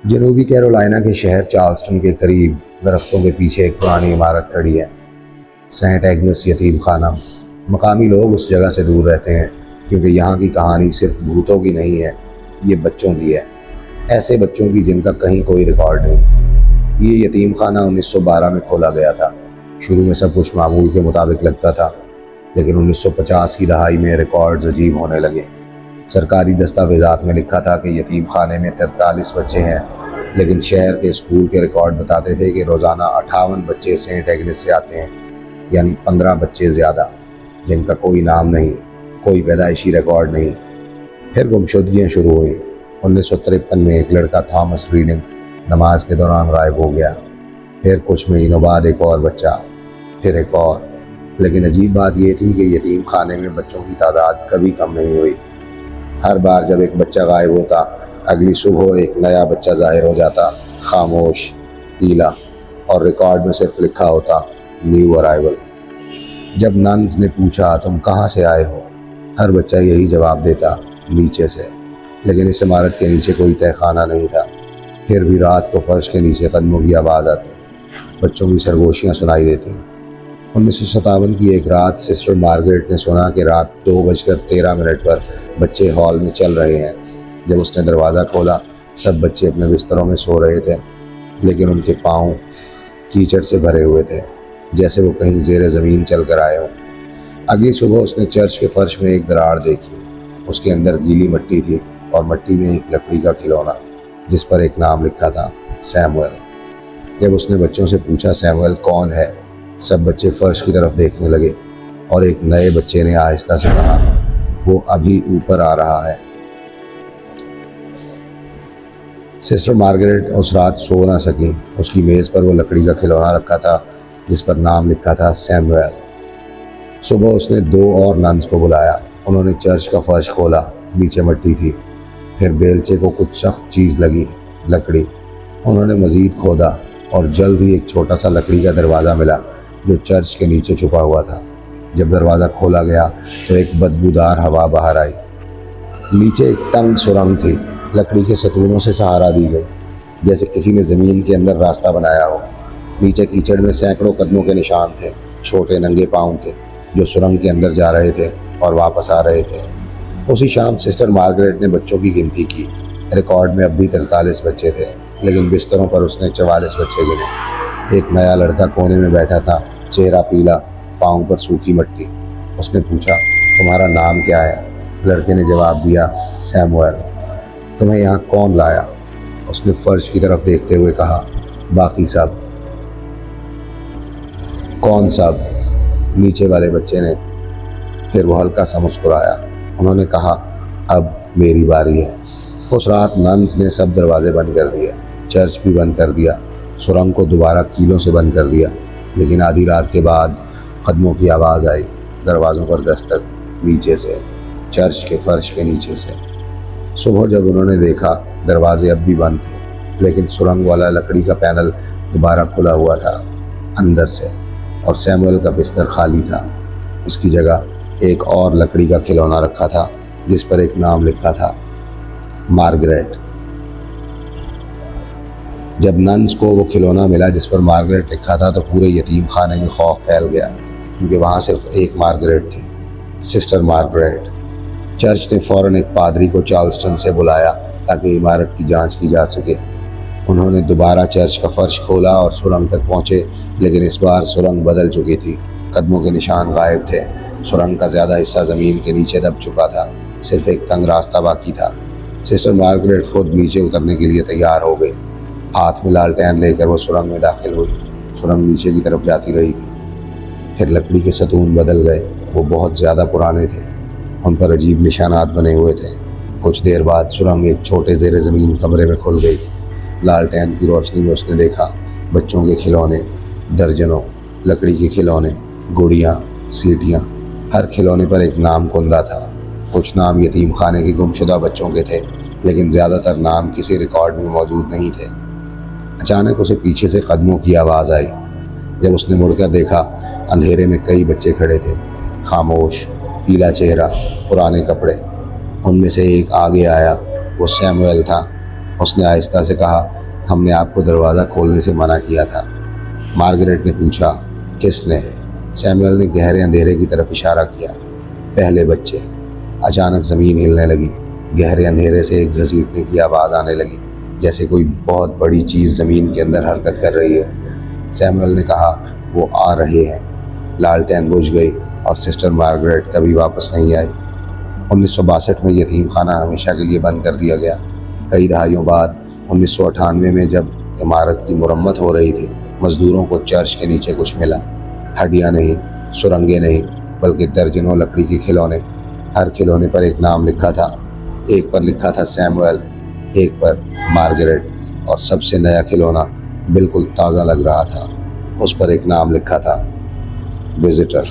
जनूबी कैरोलिना के शहर चार्ल्सटन के करीब दरख्तों के पीछे एक पुरानी इमारत खड़ी है। सेंट एग्नेस यतीम खाना। मकामी लोग उस जगह से दूर रहते हैं क्योंकि यहाँ की कहानी सिर्फ भूतों की नहीं है, ये बच्चों की है। ऐसे बच्चों की जिनका कहीं कोई रिकॉर्ड नहीं। ये यतीम खाना 1912 में खोला गया था। शुरू में सब कुछ मामूल के मुताबिक लगता था, लेकिन 1950 की दहाई में रिकॉर्ड्स अजीब होने लगे। सरकारी दस्तावेजात में लिखा था कि यतीम खाने में 43 बच्चे हैं, लेकिन शहर के स्कूल के रिकॉर्ड बताते थे कि रोज़ाना 58 बच्चे सेंट एग्नेस से आते हैं, यानी 15 बच्चे ज़्यादा, जिनका कोई नाम नहीं, कोई पैदाइशी रिकॉर्ड नहीं। फिर गुमशुदगियाँ शुरू हुई। 1953 में एक लड़का थॉमस रीडिंग नमाज के दौरान गायब हो गया। फिर कुछ महीनों बाद एक और बच्चा, फिर एक और। लेकिन अजीब बात यह थी कि यतीम खाने में बच्चों की तादाद कभी कम नहीं हुई। हर बार जब एक बच्चा गायब होता, अगली सुबह एक नया बच्चा जाहिर हो जाता, खामोश, पीला, और रिकॉर्ड में सिर्फ लिखा होता न्यू अराइवल। जब नन्स ने पूछा तुम कहाँ से आए हो, हर बच्चा यही जवाब देता, नीचे से। लेकिन इस इमारत के नीचे कोई तहखाना नहीं था। फिर भी रात को फर्श के नीचे कदमों की आवाज़ आती, बच्चों की सरगोशियाँ सुनाई देती। 1957 की एक रात सिस्टर मार्गरेट ने सुना कि रात 2:13 पर बच्चे हॉल में चल रहे हैं। जब उसने दरवाज़ा खोला, सब बच्चे अपने बिस्तरों में सो रहे थे, लेकिन उनके पाँव कीचड़ से भरे हुए थे, जैसे वो कहीं ज़ेरे ज़मीन चल कर आए हों। अगली सुबह उसने चर्च के फर्श में एक दरार देखी। उसके अंदर गीली मिट्टी थी और मिट्टी में एक लकड़ी का खिलौना, जिस पर एक नाम लिखा था, सैमुअल। जब उसने बच्चों से पूछा सैमुअल कौन है, सब बच्चे फर्श की तरफ देखने लगे और एक नए बच्चे ने आहिस्ता से कहा, वो अभी ऊपर आ रहा है। सिस्टर मार्गरेट उस रात सो ना सकी। उसकी मेज़ पर वो लकड़ी का खिलौना रखा था जिस पर नाम लिखा था सैमुअल। सुबह उसने 2 और नन्स को बुलाया। उन्होंने चर्च का फर्श खोला, नीचे मिट्टी थी। फिर बेलचे को कुछ सख्त चीज़ लगी, लकड़ी। उन्होंने मज़ीद खोदा और जल्द ही एक छोटा सा लकड़ी का दरवाज़ा मिला जो चर्च के नीचे छुपा हुआ था। जब दरवाज़ा खोला गया तो एक बदबूदार हवा बाहर आई। नीचे एक तंग सुरंग थी, लकड़ी के सतूनों से सहारा दी गई, जैसे किसी ने ज़मीन के अंदर रास्ता बनाया हो। नीचे कीचड़ में सैकड़ों कदमों के निशान थे, छोटे नंगे पाँव के, जो सुरंग के अंदर जा रहे थे और वापस आ रहे थे। उसी शाम सिस्टर मार्गरेट ने बच्चों की गिनती की। रिकॉर्ड में अब भी 43 बच्चे थे, लेकिन बिस्तरों पर उसने 44 बच्चे गिने। एक नया लड़का कोने में बैठा था, चेहरा पीला, पाँव पर सूखी मिट्टी। उसने पूछा तुम्हारा नाम क्या है? लड़के ने जवाब दिया, सैमुअल। तुम्हें यहाँ कौन लाया? उसने फर्श की तरफ देखते हुए कहा, बाकी सब। कौन सब? नीचे वाले बच्चे ने। फिर वो हल्का सा मुस्कुराया। उन्होंने कहा, अब मेरी बारी है। उस रात नन्स ने सब दरवाजे बंद कर दिए, चर्च भी बंद कर दिया, सुरंग को दोबारा कीलों से बंद कर दिया। लेकिन आधी रात के बाद कदमों की आवाज़ आई, दरवाज़ों पर दस्तक, नीचे से, चर्च के फर्श के नीचे से। सुबह जब उन्होंने देखा, दरवाजे अब भी बंद थे, लेकिन सुरंग वाला लकड़ी का पैनल दोबारा खुला हुआ था अंदर से, और सैमुअल का बिस्तर खाली था। इसकी जगह एक और लकड़ी का खिलौना रखा था जिस पर एक नाम लिखा था, मार्गरेट। जब नन्स को वो खिलौना मिला जिस पर मार्गरेट लिखा था तो पूरे यतीम खाने में खौफ फैल गया, क्योंकि वहाँ सिर्फ एक मार्गरेट थी, सिस्टर मार्गरेट। चर्च ने फ़ौरन एक पादरी को चार्ल्सटन से बुलाया ताकि इमारत की जांच की जा सके। उन्होंने दोबारा चर्च का फर्श खोला और सुरंग तक पहुँचे, लेकिन इस बार सुरंग बदल चुकी थी। कदमों के निशान गायब थे, सुरंग का ज़्यादा हिस्सा ज़मीन के नीचे दब चुका था, सिर्फ एक तंग रास्ता बाकी था। सिस्टर मार्गरेट खुद नीचे उतरने के लिए तैयार हो गई। हाथ में लालटेन लेकर वो सुरंग में दाखिल हुई। सुरंग नीचे की तरफ जाती रही थी। फिर लकड़ी के सतून बदल गए, वो बहुत ज़्यादा पुराने थे, उन पर अजीब निशानात बने हुए थे। कुछ देर बाद सुरंग एक छोटे ज़ेरे ज़मीन कमरे में खुल गई। लालटेन की रोशनी में उसने देखा बच्चों के खिलौने, दर्जनों लकड़ी के खिलौने, गुड़ियाँ, सीटियाँ। हर खिलौने पर एक नाम कुंदा था। कुछ नाम यतीम खाने के गुमशुदा बच्चों के थे, लेकिन ज़्यादातर नाम किसी रिकॉर्ड में मौजूद नहीं थे। अचानक उसे पीछे से कदमों की आवाज़ आई। जब उसने मुड़कर देखा, अंधेरे में कई बच्चे खड़े थे, खामोश, पीला चेहरा, पुराने कपड़े। उनमें से एक आगे आया, वो सैमुअल था। उसने आहिस्ता से कहा, हमने आपको दरवाज़ा खोलने से मना किया था। मार्गरेट ने पूछा, किसने? सैमुअल ने गहरे अंधेरे की तरफ इशारा किया। पहले बच्चे। अचानक ज़मीन हिलने लगी। गहरे अंधेरे से एक घसीटने की आवाज़ आने लगी, जैसे कोई बहुत बड़ी चीज़ ज़मीन के अंदर हरकत कर रही हो। सैमुअल ने कहा, वो आ रहे हैं। लालटेन बुझ गई और सिस्टर मार्गरेट कभी वापस नहीं आई। 1962 में यतीम खाना हमेशा के लिए बंद कर दिया गया। कई दहाइयों बाद 1998 में जब इमारत की मुरम्मत हो रही थी, मज़दूरों को चर्च के नीचे कुछ मिला। हड्डियाँ नहीं, सुरंगें नहीं, बल्कि दर्जनों लकड़ी के खिलौने। हर खिलौने पर एक नाम लिखा था। एक पर लिखा था सैमुअल, एक पर मार्गरेट, और सबसे नया खिलौना बिल्कुल ताज़ा लग रहा था। उस पर एक नाम लिखा था, विजिटर।